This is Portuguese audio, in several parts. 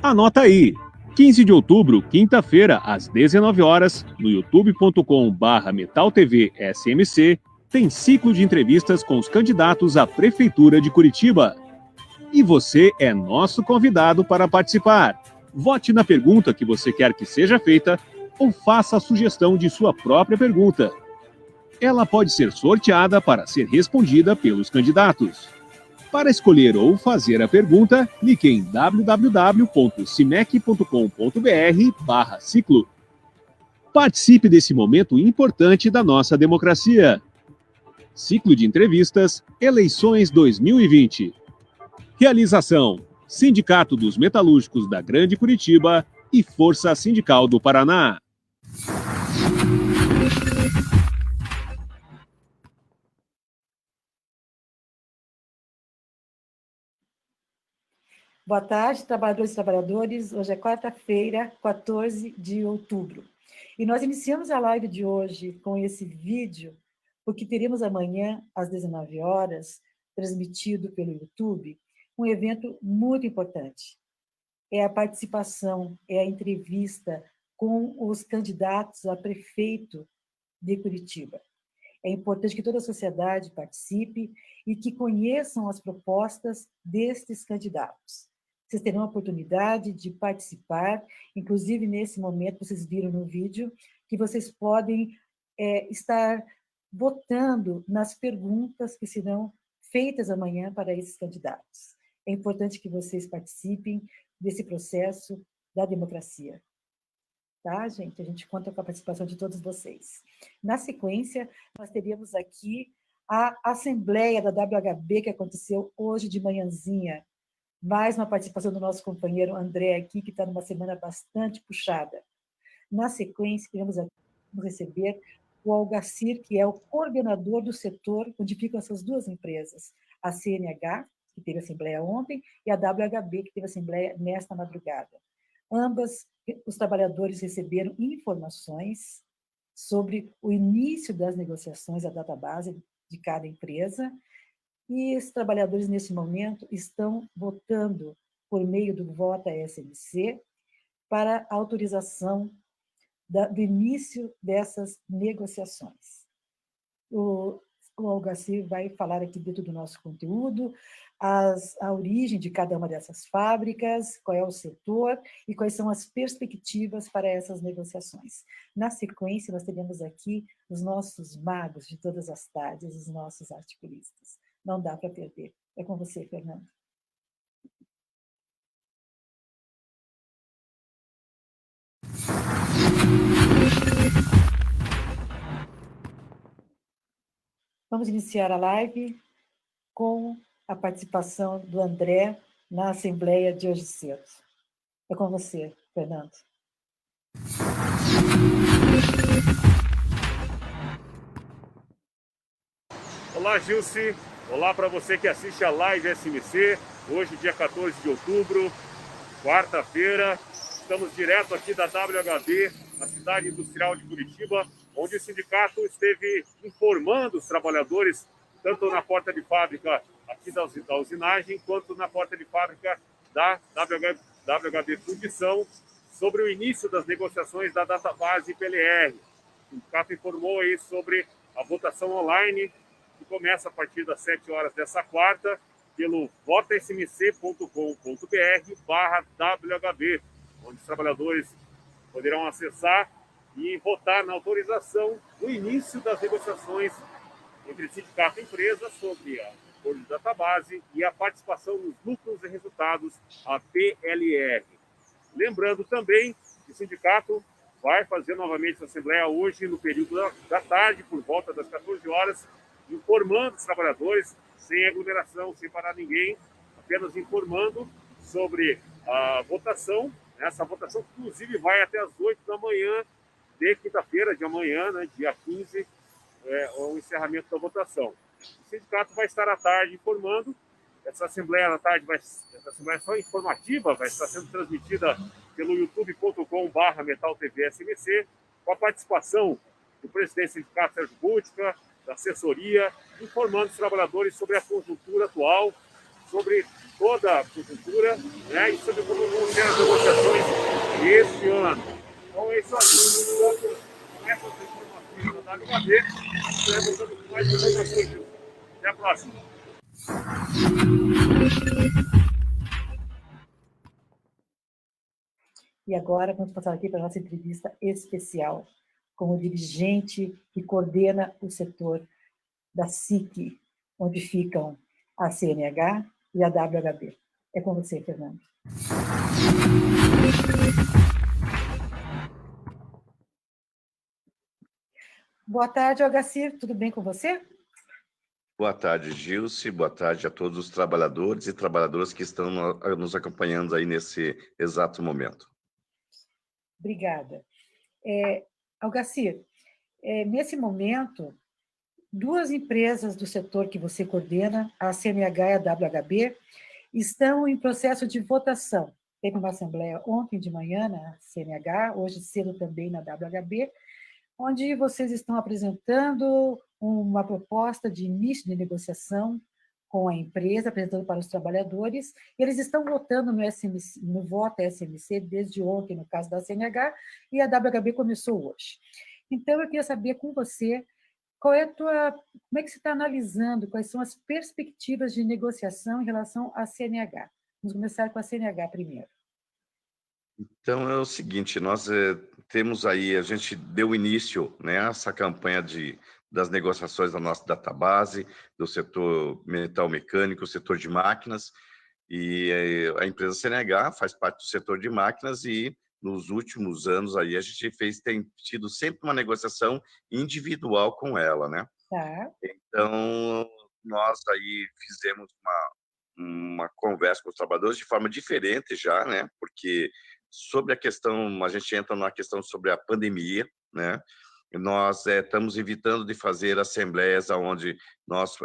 Anota aí, 15 de outubro, quinta-feira, às 19 horas, no youtube.com/metaltvsmc, tem ciclo de entrevistas com os candidatos à Prefeitura de Curitiba. E você é nosso convidado para participar. Vote na pergunta que você quer que seja feita ou faça a sugestão de sua própria pergunta. Ela pode ser sorteada para ser respondida pelos candidatos. Para escolher ou fazer a pergunta, clique em www.cimec.com.br/ciclo. Participe desse momento importante da nossa democracia. Ciclo de entrevistas, eleições 2020. Realização: Sindicato dos Metalúrgicos da Grande Curitiba e Força Sindical do Paraná. Boa tarde, trabalhadores e trabalhadoras. Hoje é quarta-feira, 14 de outubro. E nós iniciamos a live de hoje com esse vídeo, porque teremos amanhã, às 19 horas, transmitido pelo YouTube, um evento muito importante. É a participação, é a entrevista com os candidatos a prefeito de Curitiba. É importante que toda a sociedade participe e que conheçam as propostas destes candidatos. Vocês terão a oportunidade de participar, inclusive nesse momento, vocês viram no vídeo, que vocês podem estar votando nas perguntas que serão feitas amanhã para esses candidatos. É importante que vocês participem desse processo da democracia. Tá, gente? A gente conta com a participação de todos vocês. Na sequência, nós teríamos aqui a assembleia da WHB, que aconteceu hoje de manhãzinha. Mais uma participação do nosso companheiro André aqui, que está numa semana bastante puxada. Na sequência, iremos receber o Algacir, que é o coordenador do setor onde ficam essas duas empresas, a CNH, que teve assembleia ontem, e a WHB, que teve assembleia nesta madrugada. Ambas, os trabalhadores receberam informações sobre o início das negociações, a database de cada empresa, e os trabalhadores, nesse momento, estão votando por meio do Vota SMC para a autorização do início dessas negociações. O Algacir vai falar aqui dentro do nosso conteúdo a origem de cada uma dessas fábricas, qual é o setor e quais são as perspectivas para essas negociações. Na sequência, nós teremos aqui os nossos magos de todas as tardes, os nossos articulistas. Não dá para perder. É com você, Fernando. Vamos iniciar a live com a participação do André na Assembleia de hoje cedo. É com você, Fernando. Olá, Gilce. Olá para você que assiste a Live SMC. Hoje, dia 14 de outubro, quarta-feira. Estamos direto aqui da WHB, na cidade industrial de Curitiba, onde o sindicato esteve informando os trabalhadores, tanto na porta de fábrica aqui da usinagem, quanto na porta de fábrica da WHB Fundição, sobre o início das negociações da database PLR. O sindicato informou aí sobre a votação online, que começa a partir das 7 horas dessa quarta, pelo votasmc.com.br/WHB, onde os trabalhadores poderão acessar e votar na autorização do início das negociações entre sindicato e empresa sobre a acordo de database e a participação nos lucros e resultados, a PLR. Lembrando também que o sindicato vai fazer novamente a assembleia hoje, no período da tarde, por volta das 14 horas, informando os trabalhadores, sem aglomeração, sem parar ninguém, apenas informando sobre a votação. Essa votação, inclusive, vai até as 8 da manhã de quinta-feira, de amanhã, né, dia 15, o encerramento da votação. O sindicato vai estar à tarde informando. Essa assembleia à tarde, essa assembleia só informativa, vai estar sendo transmitida pelo youtube.com/metaltvsmc, com a participação do presidente do sindicato, Sérgio Bútica, da assessoria, informando os trabalhadores sobre a conjuntura atual, sobre toda a conjuntura, né, e sobre como vão ser as negociações este ano. Então é isso aí. Com essas informações da WHB, estaremos mais informações. Até a próxima. E agora vamos passar aqui para a nossa entrevista especial com o dirigente que coordena o setor da SIC, onde ficam a CNH e a WHB. É com você, Fernando. Boa tarde, Algacir. Tudo bem com você? Boa tarde, Gilce. Boa tarde a todos os trabalhadores e trabalhadoras que estão nos acompanhando aí nesse exato momento. Obrigada. Algacir, nesse momento, duas empresas do setor que você coordena, a CNH e a WHB, estão em processo de votação. Teve uma assembleia ontem de manhã na CNH, hoje cedo também na WHB, onde vocês estão apresentando uma proposta de início de negociação com a empresa, apresentando para os trabalhadores. Eles estão votando no Vota SMC desde ontem, no caso da CNH, e a WHB começou hoje. Então, eu queria saber com você como é que você está analisando, quais são as perspectivas de negociação em relação à CNH. Vamos começar com a CNH primeiro. Então, é o seguinte, nós temos aí, a gente deu início, né, a essa campanha das negociações da nossa database, do setor metal mecânico, setor de máquinas, e a empresa CNH faz parte do setor de máquinas e nos últimos anos aí a gente tem tido sempre uma negociação individual com ela, né? Tá. Então, nós aí fizemos uma conversa com os trabalhadores de forma diferente já, né? Porque sobre a questão, a gente entra na questão sobre a pandemia, né? Nós estamos evitando de fazer assembleias onde nós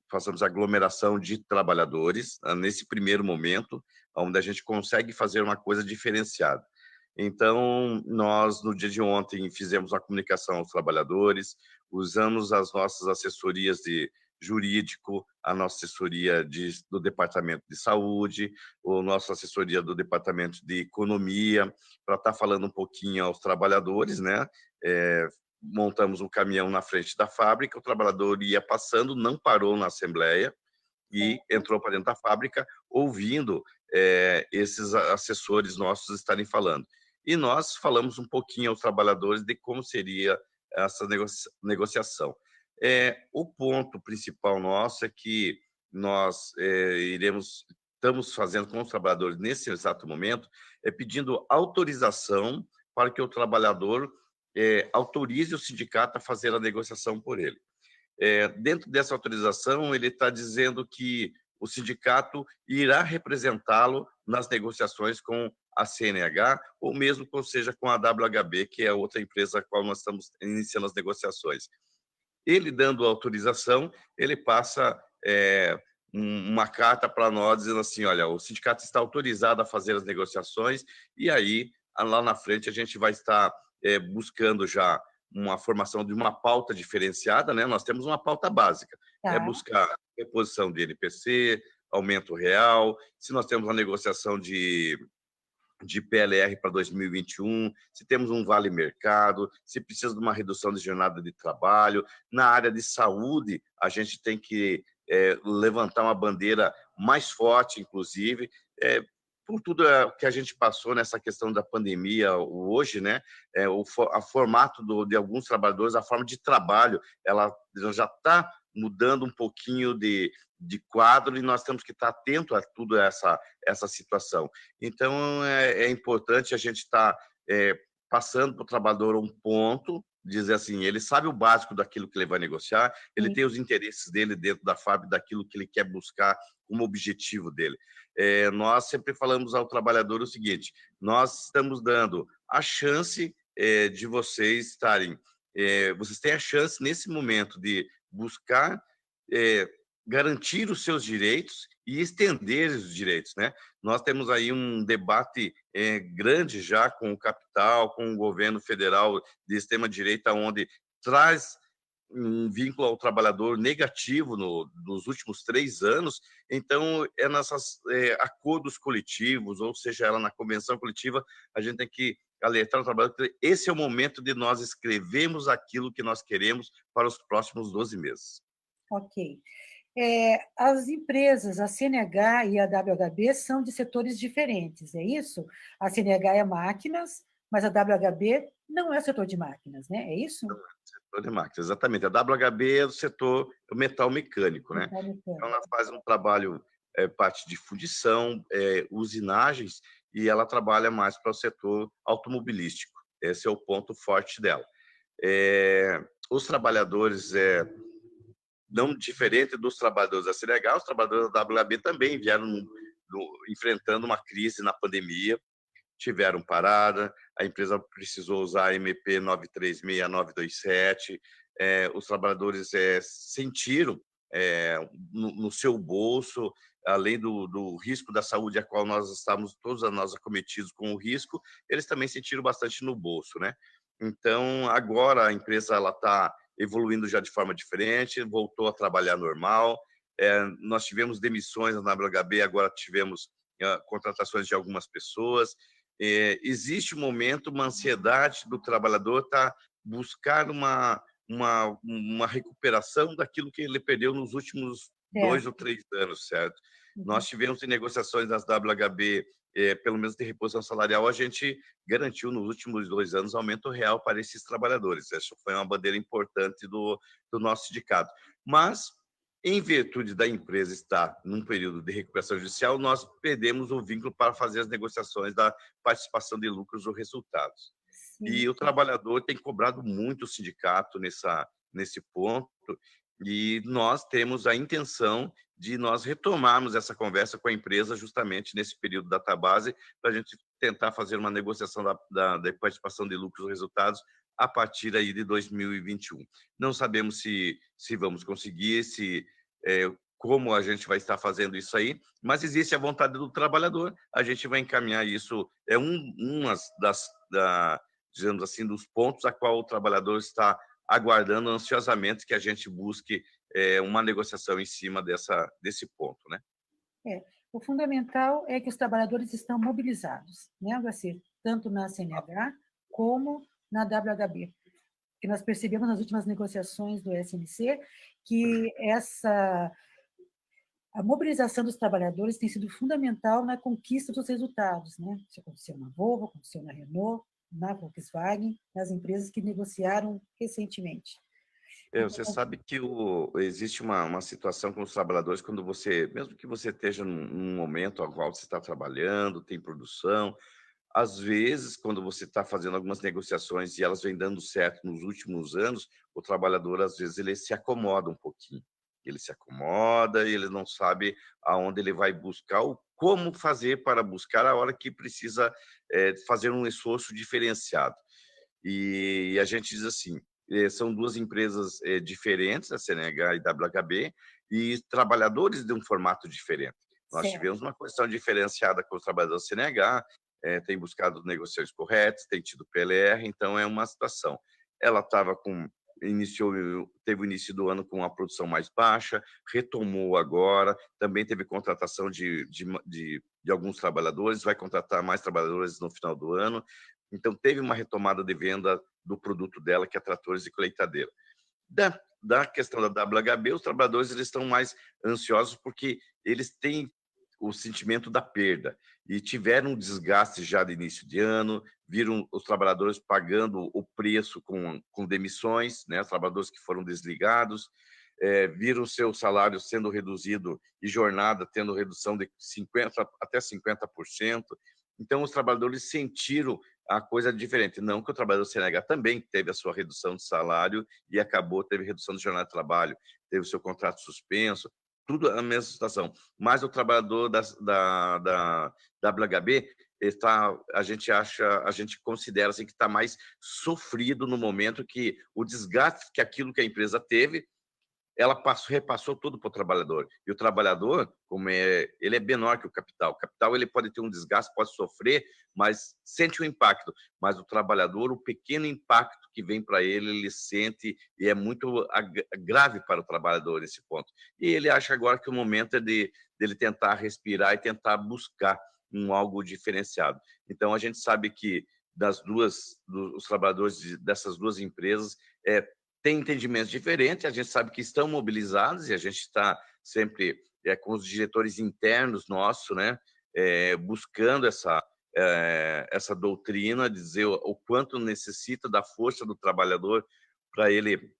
façamos aglomeração de trabalhadores nesse primeiro momento, onde a gente consegue fazer uma coisa diferenciada. Então, nós, no dia de ontem, fizemos uma comunicação aos trabalhadores, usamos as nossas assessorias de jurídico, a nossa assessoria do Departamento de Saúde, a nossa assessoria do Departamento de Economia, para estar falando um pouquinho aos trabalhadores, né? Montamos um caminhão na frente da fábrica, o trabalhador ia passando, não parou na assembleia e entrou para dentro da fábrica, ouvindo esses assessores nossos estarem falando. E nós falamos um pouquinho aos trabalhadores de como seria essa negociação. O ponto principal nosso é que nós estamos fazendo com os trabalhadores nesse exato momento, pedindo autorização para que o trabalhador autorize o sindicato a fazer a negociação por ele. Dentro dessa autorização, ele está dizendo que o sindicato irá representá-lo nas negociações com a CNH, ou mesmo seja com a WHB, que é a outra empresa a qual nós estamos iniciando as negociações. Ele dando autorização, ele passa uma carta para nós dizendo assim, olha, o sindicato está autorizado a fazer as negociações e aí, lá na frente, a gente vai estar buscando já uma formação de uma pauta diferenciada, né? Nós temos uma pauta básica, buscar reposição de NPC, aumento real, se nós temos uma negociação de PLR para 2021, se temos um vale mercado, se precisa de uma redução de jornada de trabalho. Na área de saúde, a gente tem que levantar uma bandeira mais forte, inclusive, por tudo que a gente passou nessa questão da pandemia hoje, né? O formato de alguns trabalhadores, a forma de trabalho, ela já está mudando um pouquinho de quadro e nós temos que estar atento a tudo essa situação. Então, é importante a gente estar passando para o trabalhador um ponto, dizer assim, ele sabe o básico daquilo que ele vai negociar, ele tem os interesses dele dentro da fábrica, daquilo que ele quer buscar como objetivo dele. Nós sempre falamos ao trabalhador o seguinte, nós estamos dando a chance de vocês estarem, vocês têm a chance nesse momento de buscar garantir os seus direitos e estender os direitos, né? Nós temos aí um debate grande já com o capital, com o governo federal de extrema-direita, onde traz um vínculo ao trabalhador negativo nos últimos 3 anos, então é nessas acordos coletivos, ou seja, ela na convenção coletiva, a gente tem que alertar o trabalhador que esse é o momento de nós escrevermos aquilo que nós queremos para os próximos 12 meses. Ok. As empresas, a CNH e a WHB, são de setores diferentes, é isso? A CNH é máquinas, mas a WHB não é setor de máquinas, né? É isso? Setor de máquinas, exatamente. A WHB é do setor metal mecânico, né? Metal Então, mecânico. ela faz um trabalho, parte de fundição, usinagens, e ela trabalha mais para o setor automobilístico. Esse é o ponto forte dela. Os trabalhadores, não diferente dos trabalhadores da CNH, os trabalhadores da WHB também vieram enfrentando uma crise na pandemia, tiveram parada, a empresa precisou usar a MP 936, 927, os trabalhadores sentiram no seu bolso, além do risco da saúde, a qual nós estamos todos nós acometidos com o risco, eles também sentiram bastante no bolso, né? Então, agora a empresa está evoluindo já de forma diferente, voltou a trabalhar normal, nós tivemos demissões na WHB, agora tivemos contratações de algumas pessoas. Existe um momento, uma ansiedade do trabalhador buscar uma recuperação daquilo que ele perdeu nos últimos 2 ou 3 anos, certo? Nós tivemos em negociações das WHB, pelo menos de reposição salarial, a gente garantiu nos últimos 2 anos aumento real para esses trabalhadores. Essa foi uma bandeira importante do nosso sindicato. Mas, em virtude da empresa estar num período de recuperação judicial, nós perdemos o vínculo para fazer as negociações da participação de lucros ou resultados. Sim. E o trabalhador tem cobrado muito o sindicato nesse ponto, e nós temos a intenção de nós retomarmos essa conversa com a empresa justamente nesse período da database, para a gente tentar fazer uma negociação da participação de lucros ou resultados a partir aí de 2021. Não sabemos se vamos conseguir, como a gente vai estar fazendo isso aí, mas existe a vontade do trabalhador, a gente vai encaminhar isso, uma digamos assim, dos pontos a qual o trabalhador está aguardando ansiosamente que a gente busque uma negociação em cima desse ponto, né? O fundamental é que os trabalhadores estão mobilizados, né, Agacir? Tanto na CNH como na WHB. Que nós percebemos nas últimas negociações do SNC que a mobilização dos trabalhadores tem sido fundamental na conquista dos resultados, né? Isso aconteceu na Volvo, aconteceu na Renault, na Volkswagen, nas empresas que negociaram recentemente. Você sabe que existe uma situação com os trabalhadores quando mesmo que você esteja num momento ao qual você está trabalhando, tem produção, às vezes, quando você está fazendo algumas negociações e elas vêm dando certo nos últimos anos, o trabalhador, às vezes, ele se acomoda um pouquinho. Ele se acomoda e ele não sabe aonde ele vai buscar ou como fazer para buscar a hora que precisa fazer um esforço diferenciado. E a gente diz assim, são 2 empresas diferentes, a CNH e a WHB, e trabalhadores de um formato diferente. Nós Certo. tivemos uma condição diferenciada com os trabalhadores da CNH, tem buscado negociações corretas, tem tido PLR, então é uma situação. Ela teve o início do ano com uma produção mais baixa, retomou agora, também teve contratação de alguns trabalhadores, vai contratar mais trabalhadores no final do ano, então teve uma retomada de venda do produto dela, que é tratores e colheitadeira. Da questão da WHB, os trabalhadores eles estão mais ansiosos porque eles têm o sentimento da perda e tiveram um desgaste já de início de ano, viram os trabalhadores pagando o preço com demissões, né? Os trabalhadores que foram desligados, viram seu salário sendo reduzido e jornada tendo redução de 50% até 50%. Então, os trabalhadores sentiram a coisa diferente. Não que o trabalhador CNH também teve a sua redução de salário e teve redução de jornada de trabalho, teve o seu contrato suspenso, tudo a mesma situação. Mas o trabalhador da WHB a gente considera assim, que está mais sofrido no momento que o desgaste que aquilo que a empresa teve ela repassou tudo para o trabalhador. E o trabalhador, ele é menor que o capital. O capital ele pode ter um desgaste, pode sofrer, mas sente o impacto. Mas o trabalhador, o pequeno impacto que vem para ele sente e é muito grave para o trabalhador nesse ponto. E ele acha agora que o momento é dele tentar respirar e tentar buscar algo diferenciado. Então, a gente sabe que os trabalhadores dessas duas empresas têm entendimentos diferentes, a gente sabe que estão mobilizados e a gente está sempre com os diretores internos nossos, né, buscando essa doutrina, dizer o quanto necessita da força do trabalhador para ele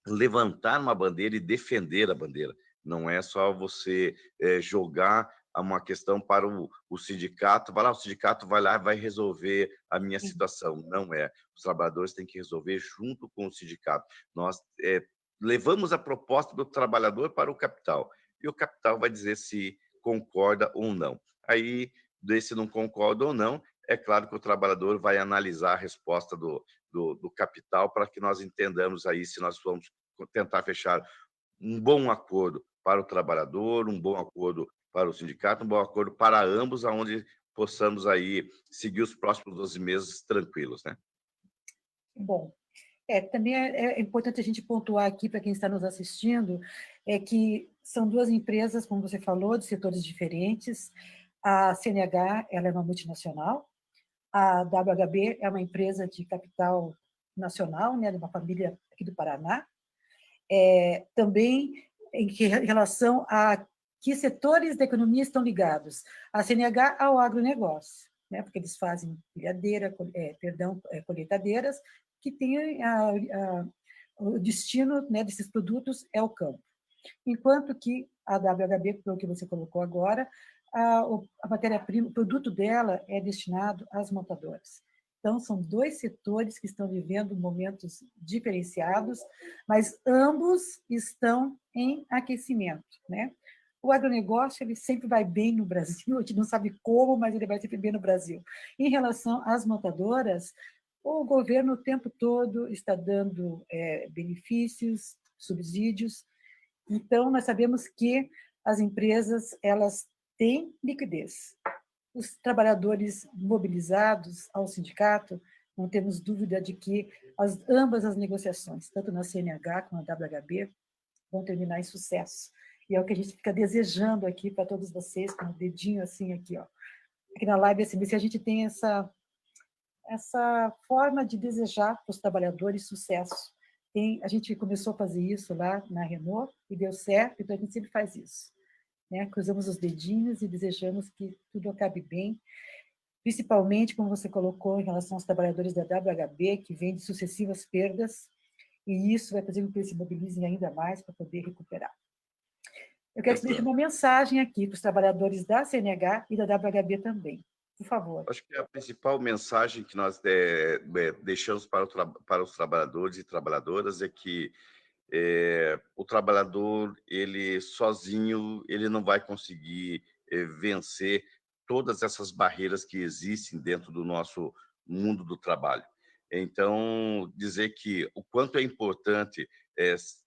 levantar uma bandeira e defender a bandeira. Não é só você jogar uma questão para o sindicato, o sindicato vai lá e vai resolver a minha situação. Não é. Os trabalhadores têm que resolver junto com o sindicato. Nós levamos a proposta do trabalhador para o capital, e o capital vai dizer se concorda ou não. Aí, se não concorda ou não, é claro que o trabalhador vai analisar a resposta do capital para que nós entendamos aí se nós vamos tentar fechar um bom acordo para o trabalhador, um bom acordo para o sindicato, um bom acordo para ambos, aonde possamos aí seguir os próximos 12 meses tranquilos, né? Bom, também é importante a gente pontuar aqui para quem está nos assistindo, que são duas empresas, como você falou, de setores diferentes. A CNH, ela é uma multinacional, a WHB é uma empresa de capital nacional, né, de uma família aqui do Paraná. Também em relação a que setores da economia estão ligados. A CNH ao agronegócio, né, porque eles fazem colheitadeiras, que têm o destino, né, desses produtos é o campo. Enquanto que a WHB, pelo que você colocou agora, a matéria-prima, o produto dela é destinado às montadoras. Então, são dois setores que estão vivendo momentos diferenciados, mas ambos estão em aquecimento, né? O agronegócio ele sempre vai bem no Brasil, a gente não sabe como, mas ele vai sempre bem no Brasil. Em relação às montadoras, o governo o tempo todo está dando benefícios, subsídios. Então, nós sabemos que as empresas elas têm liquidez. Os trabalhadores mobilizados ao sindicato, não temos dúvida de que ambas as negociações, tanto na CNH como na WHB, vão terminar em sucesso. E é o que a gente fica desejando aqui para todos vocês, com o dedinho assim aqui, ó. Aqui na Live SMC a gente tem essa forma de desejar para os trabalhadores sucesso. A gente começou a fazer isso lá na Renault e deu certo, então a gente sempre faz isso. Né? Cruzamos os dedinhos e desejamos que tudo acabe bem, principalmente, como você colocou, em relação aos trabalhadores da WHB, que vêm de sucessivas perdas, e isso vai fazer com que eles se mobilizem ainda mais para poder recuperar. Eu quero que você deixe uma mensagem aqui para os trabalhadores da CNH e da WHB também, por favor. Acho que a principal mensagem que nós deixamos para os trabalhadores e trabalhadoras é que o trabalhador, ele sozinho, ele não vai conseguir vencer todas essas barreiras que existem dentro do nosso mundo do trabalho. Então, dizer que o quanto é importante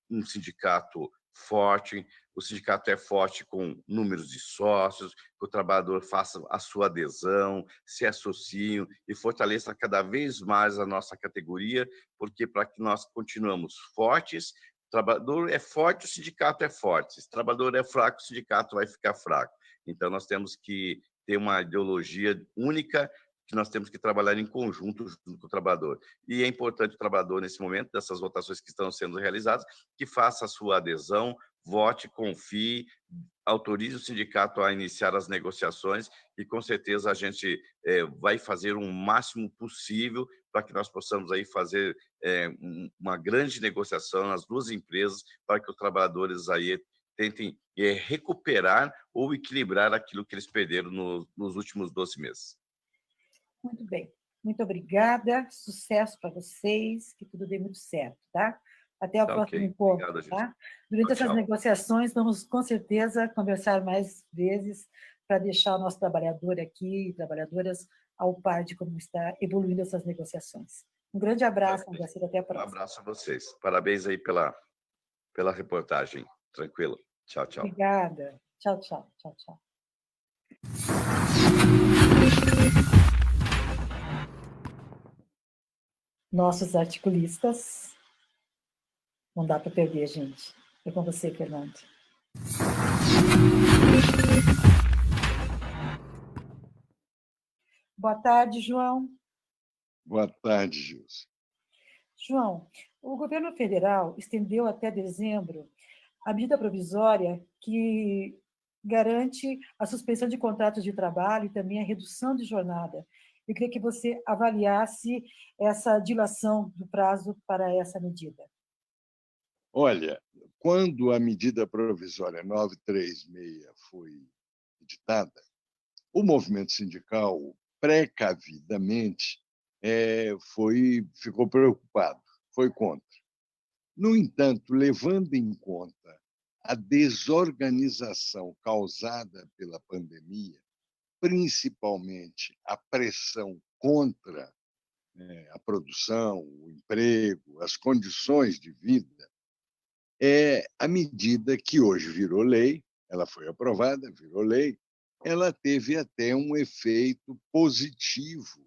um sindicato forte, o sindicato é forte com números de sócios, que o trabalhador faça a sua adesão, se associe e fortaleça cada vez mais a nossa categoria, porque para que nós continuemos fortes, o trabalhador é forte, o sindicato é forte. Se o trabalhador é fraco, o sindicato vai ficar fraco. Então, nós temos que ter uma ideologia única, que nós temos que trabalhar em conjunto junto com o trabalhador. E é importante o trabalhador, nesse momento, dessas votações que estão sendo realizadas, que faça a sua adesão, vote, confie, autorize o sindicato a iniciar as negociações e, com certeza, a gente vai fazer o máximo possível para que nós possamos aí fazer uma grande negociação nas duas empresas para que os trabalhadores aí tentem recuperar ou equilibrar aquilo que eles perderam nos últimos 12 meses. Muito bem. Muito obrigada. Sucesso para vocês. Que tudo dê muito certo, tá? Até o próximo encontro, obrigado, tá? Durante essas negociações, vamos, com certeza, conversar mais vezes para deixar o nosso trabalhador aqui e trabalhadoras ao par de como está evoluindo essas negociações. Um grande abraço, André. Até a próxima. Um abraço a vocês. Parabéns aí pela pela reportagem. Tranquilo. Tchau, tchau. Obrigada. Tchau, tchau. Tchau, tchau. Nossos articulistas. Não dá para perder, gente. É com você, Fernando. Boa tarde, João. Boa tarde, Gilson. João, o governo federal estendeu até dezembro a medida provisória que garante a suspensão de contratos de trabalho e também a redução de jornada. Eu queria que você avaliasse essa dilação do prazo para essa medida. Olha, quando a medida provisória 936 foi editada, o movimento sindical, precavidamente, ficou preocupado, foi contra. No entanto, levando em conta a desorganização causada pela pandemia, principalmente a pressão contra a produção, o emprego, as condições de vida, a medida que hoje virou lei, ela foi aprovada, virou lei, ela teve até um efeito positivo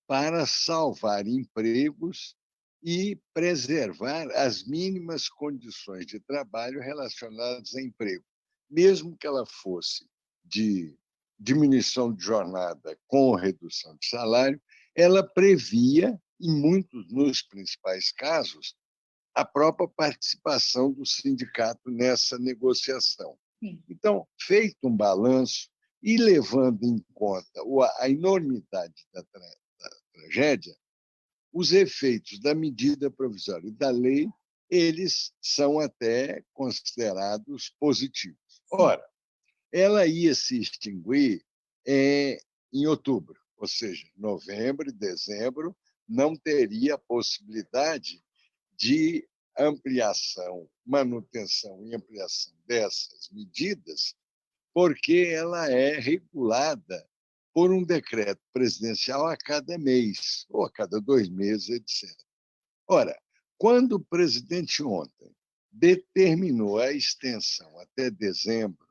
para salvar empregos e preservar as mínimas condições de trabalho relacionadas a emprego, mesmo que ela fosse de diminuição de jornada com redução de salário, ela previa, nos principais casos, a própria participação do sindicato nessa negociação. Então, feito um balanço e levando em conta a enormidade da tragédia, os efeitos da medida provisória e da lei, eles são até considerados positivos. Ora, ela ia se extinguir em outubro, ou seja, novembro e dezembro não teria possibilidade de ampliação, manutenção e ampliação dessas medidas, porque ela é regulada por um decreto presidencial a cada mês, ou a cada 2 meses, etc. Ora, quando o presidente ontem determinou a extensão até dezembro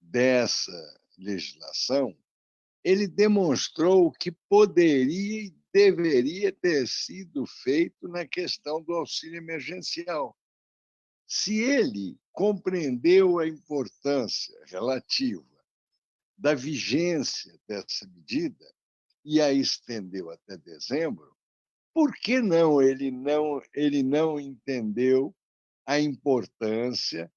dessa legislação, ele demonstrou que poderia e deveria ter sido feito na questão do auxílio emergencial. Se ele compreendeu a importância relativa da vigência dessa medida e a estendeu até dezembro, por que não ele não entendeu a importância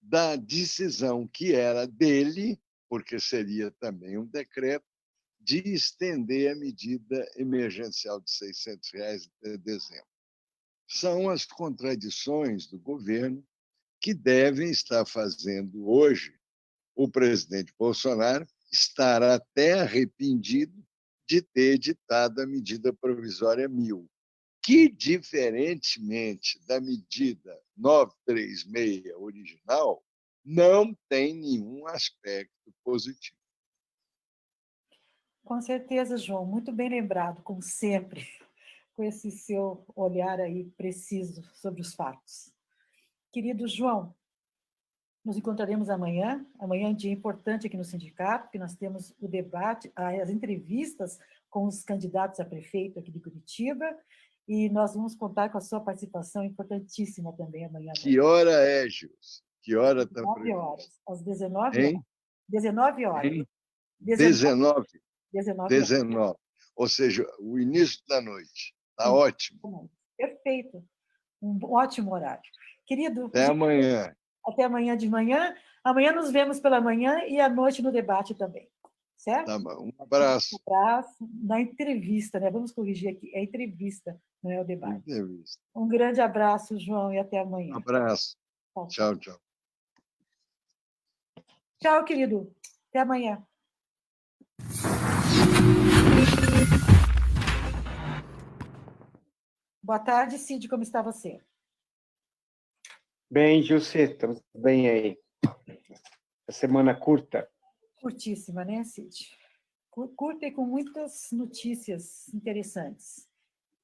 da decisão que era dele, porque seria também um decreto, de estender a medida emergencial de R$ 600 até dezembro? São as contradições do governo que devem estar fazendo hoje o presidente Bolsonaro estar até arrependido de ter editado a medida provisória 1000, que, diferentemente da medida 936 original, não tem nenhum aspecto positivo. Com certeza, João, muito bem lembrado, como sempre, com esse seu olhar aí preciso sobre os fatos. Querido João, nos encontraremos amanhã. Amanhã é um dia importante aqui no sindicato, porque nós temos o debate, as entrevistas com os candidatos a prefeito aqui de Curitiba, e nós vamos contar com a sua participação importantíssima também amanhã. Que hora é, Gilson? Que hora está previsto? 19 horas, às 19 horas. 19 horas. Hein? 19. 19 horas. Ou seja, o início da noite. Está ótimo. Perfeito. Um ótimo horário. Querido, até amanhã. Até amanhã de manhã. Amanhã nos vemos pela manhã e à noite no debate também. Certo? Tá bom. Um abraço. Um abraço. Na entrevista, né? Vamos corrigir aqui. É entrevista, não é o debate. Entrevista. Um grande abraço, João, e até amanhã. Um abraço. Tchau, tchau. Tchau, querido. Até amanhã. Boa tarde, Cid. Como está você? Bem, José, estamos bem aí. A semana curta. Curtíssima, né, Cid? Curta e com muitas notícias interessantes.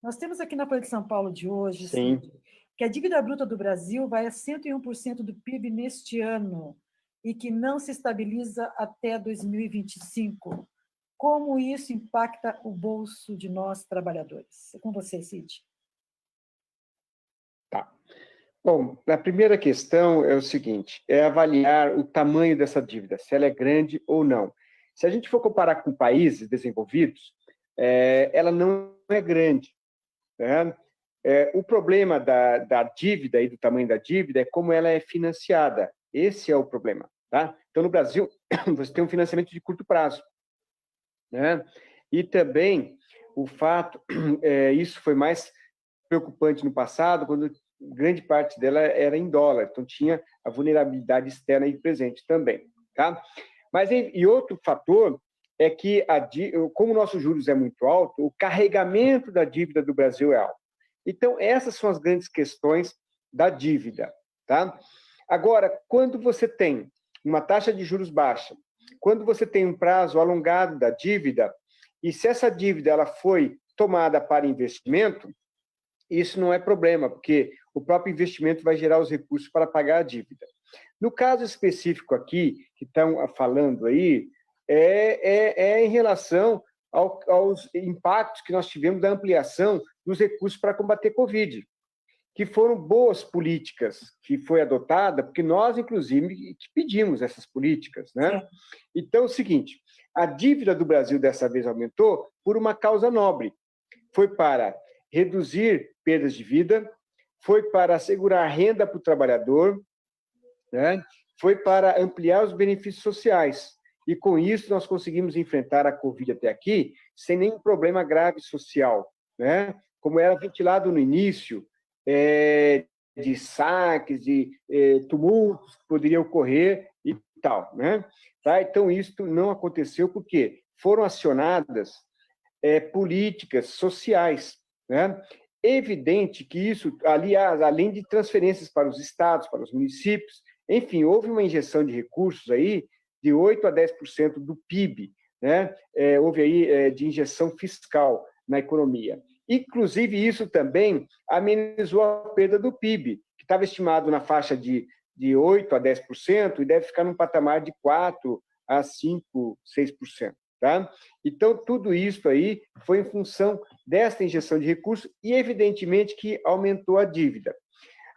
Nós temos aqui na Folha de São Paulo de hoje, Sim. Cid, que a dívida bruta do Brasil vai a 101% do PIB neste ano e que não se estabiliza até 2025. Como isso impacta o bolso de nós, trabalhadores? É com você, Cid. Tá. Bom, a primeira questão é o seguinte, é avaliar o tamanho dessa dívida, se ela é grande ou não. Se a gente for comparar com países desenvolvidos, ela não é grande, né? O problema da dívida e do tamanho da dívida é como ela é financiada. Esse é o problema, tá? Então, no Brasil, você tem um financiamento de curto prazo, né? E também o fato, isso foi mais preocupante no passado, quando grande parte dela era em dólar, então tinha a vulnerabilidade externa aí presente também, tá? Mas, e outro fator é que, como o nosso juros é muito alto, o carregamento da dívida do Brasil é alto. Então, essas são as grandes questões da dívida, tá? Agora, quando você tem uma taxa de juros baixa, quando você tem um prazo alongado da dívida, e se essa dívida ela foi tomada para investimento, isso não é problema, porque o próprio investimento vai gerar os recursos para pagar a dívida. No caso específico aqui, que estão falando aí, é em relação aos impactos que nós tivemos da ampliação dos recursos para combater Covid, que foram boas políticas que foi adotada, porque nós, inclusive, que pedimos essas políticas, né? Sim. Então, é o seguinte, a dívida do Brasil dessa vez aumentou por uma causa nobre. Foi para reduzir perdas de vida, foi para assegurar renda para o trabalhador, né? Foi para ampliar os benefícios sociais. E, com isso, nós conseguimos enfrentar a Covid até aqui sem nenhum problema grave social, né? Como era ventilado no início, de saques, de tumultos que poderiam ocorrer e tal, né? Tá? Então, isso não aconteceu porque foram acionadas políticas sociais, né? Evidente que isso, aliás, além de transferências para os estados, para os municípios, enfim, houve uma injeção de recursos aí de 8% a 10% do PIB, né? Houve aí de injeção fiscal na economia. Inclusive, isso também amenizou a perda do PIB, que estava estimado na faixa de 8% a 10% e deve ficar num patamar de 4% a 5%, 6%. Tá? Então, tudo isso aí foi em função desta injeção de recursos e, evidentemente, que aumentou a dívida.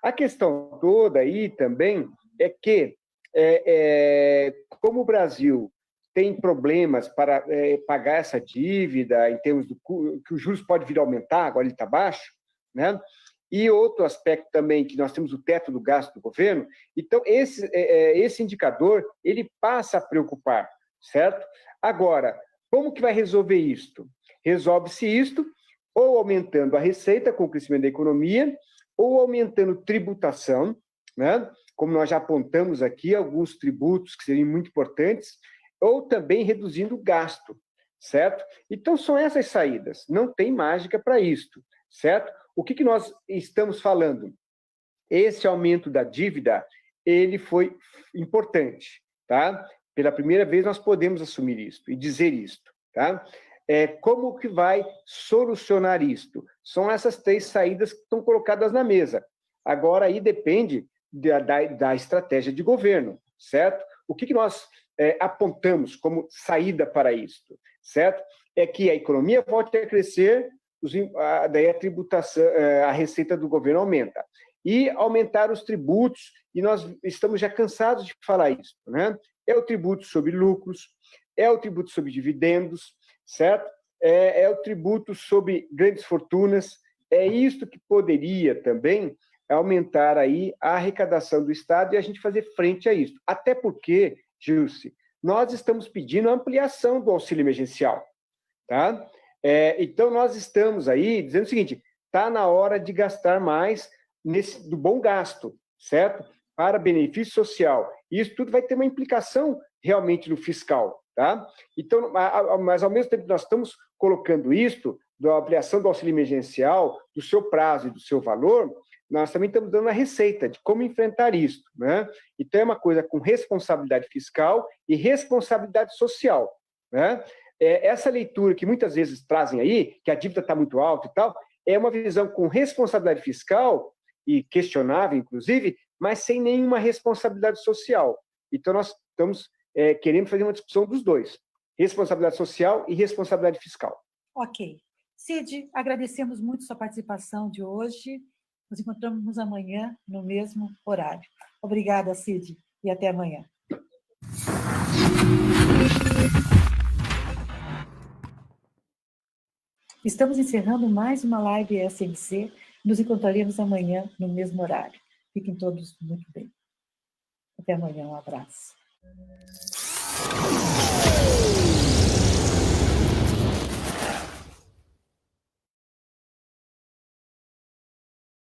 A questão toda aí também é que, como o Brasil tem problemas para pagar essa dívida, em termos do que os juros pode vir a aumentar, agora ele está baixo, né? E outro aspecto também, que nós temos o teto do gasto do governo, então esse indicador, ele passa a preocupar, certo? Agora, como que vai resolver isto? Resolve-se isto ou aumentando a receita com o crescimento da economia, ou aumentando tributação, né? Como nós já apontamos aqui, alguns tributos que seriam muito importantes, ou também reduzindo o gasto, certo? Então, são essas saídas, não tem mágica para isto, certo? O que nós estamos falando? Esse aumento da dívida, ele foi importante, tá? Pela primeira vez, nós podemos assumir isto e dizer isto, tá? Como que vai solucionar isto? São essas 3 saídas que estão colocadas na mesa. Agora, aí depende da estratégia de governo, certo? O que nós apontamos como saída para isto, certo? É que a economia volte a crescer, daí a tributação, a receita do governo aumenta. E aumentar os tributos, e nós estamos já cansados de falar isso, né? É o tributo sobre lucros, é o tributo sobre dividendos, certo? É o tributo sobre grandes fortunas, é isto que poderia também aumentar aí a arrecadação do Estado e a gente fazer frente a isso. Até porque, Gilce, nós estamos pedindo a ampliação do auxílio emergencial, tá? Então, nós estamos aí dizendo o seguinte, está na hora de gastar mais do bom gasto, certo? Para benefício social. E isso tudo vai ter uma implicação realmente no fiscal, tá? Então, mas ao mesmo tempo que nós estamos colocando isto, da ampliação do auxílio emergencial, do seu prazo e do seu valor, nós também estamos dando a receita de como enfrentar isso, né? Então, é uma coisa com responsabilidade fiscal e responsabilidade social, né? Essa leitura que muitas vezes trazem aí, que a dívida está muito alta e tal, é uma visão com responsabilidade fiscal e questionável, inclusive, mas sem nenhuma responsabilidade social. Então, nós estamos querendo fazer uma discussão dos dois, responsabilidade social e responsabilidade fiscal. Ok. Cid, agradecemos muito sua participação de hoje. Nos encontramos amanhã no mesmo horário. Obrigada, Cid, e até amanhã. Estamos encerrando mais uma live SMC. Nos encontraremos amanhã no mesmo horário. Fiquem todos muito bem. Até amanhã, um abraço.